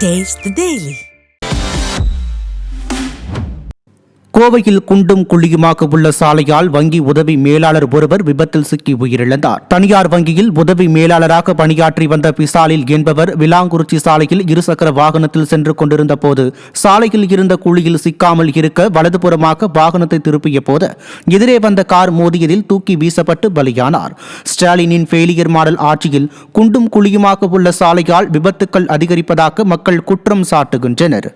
Taste the Daily. கோவையில் குண்டும் குழியுமாக உள்ள சாலையால் வங்கி உதவி மேலாளர் ஒருவர் விபத்தில் சிக்கி உயிரிழந்தார். தனியார் வங்கியில் உதவி மேலாளராக பணியாற்றி வந்த பிசாலில் என்பவர் விலாங்குறிச்சி சாலையில் இருசக்கர வாகனத்தில் சென்று கொண்டிருந்த போது சாலையில் இருந்த குழியில் சிக்காமல் இருக்க வலதுபுறமாக வாகனத்தை திருப்பிய போது எதிரே வந்த கார் மோதியதில் தூக்கி வீசப்பட்டு பலியானார். ஸ்டாலினின் ஃபெயிலியர் மாடல் ஆட்சியில் குண்டும் குழியுமாக உள்ள சாலையால் விபத்துக்கள் அதிகரிப்பதாக மக்கள் குற்றம் சாட்டுகின்றனர்.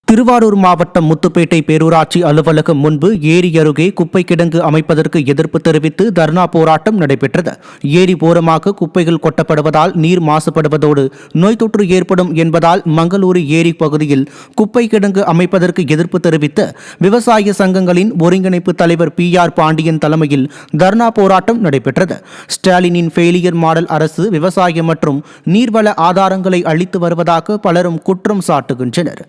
திருவாரூர் மாவட்டம் முத்துப்பேட்டை பேரூராட்சி அலுவலகம் முன்பு ஏரி அருகே குப்பை கிடங்கு அமைப்பதற்கு எதிர்ப்பு தெரிவித்து தர்ணா போராட்டம் நடைபெற்றது. ஏரி ஓரமாக குப்பைகள் கொட்டப்படுவதால் நீர் மாசுபடுவதோடு நோய் தொற்று ஏற்படும் என்பதால் மங்களூரு ஏரி பகுதியில் குப்பை கிடங்கு அமைப்பதற்கு எதிர்ப்பு தெரிவித்து விவசாய சங்கங்களின் ஒருங்கிணைப்பு தலைவர் PR பாண்டியன் தலைமையில் தர்ணா போராட்டம் நடைபெற்றது. ஸ்டாலினின் ஃபெயிலியர் மாடல் அரசு விவசாயம் மற்றும் நீர்வள ஆதாரங்களை அளித்து வருவதாக பலரும் குற்றம் சாட்டுகின்றனர்.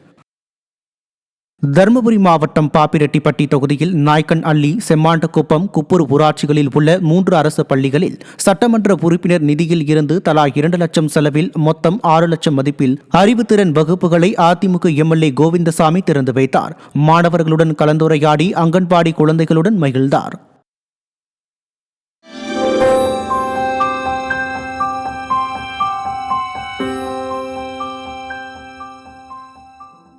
தருமபுரி மாவட்டம் பாப்பிரெட்டிப்பட்டி தொகுதியில் நாய்க்கன் அள்ளி, செம்மாண்டக்குப்பம், குப்பூர் ஊராட்சிகளில் உள்ள 3 அரசு பள்ளிகளில் சட்டமன்ற உறுப்பினர் நிதியில் இருந்து தலா 2 லட்சம் செலவில் மொத்தம் 6 லட்சம் மதிப்பில் அறிவுத்திறன் வகுப்புகளை அதிமுக MLA கோவிந்தசாமி திறந்து வைத்தார். மாணவர்களுடன் கலந்துரையாடி அங்கன்வாடி குழந்தைகளுடன் மகிழ்ந்தார்.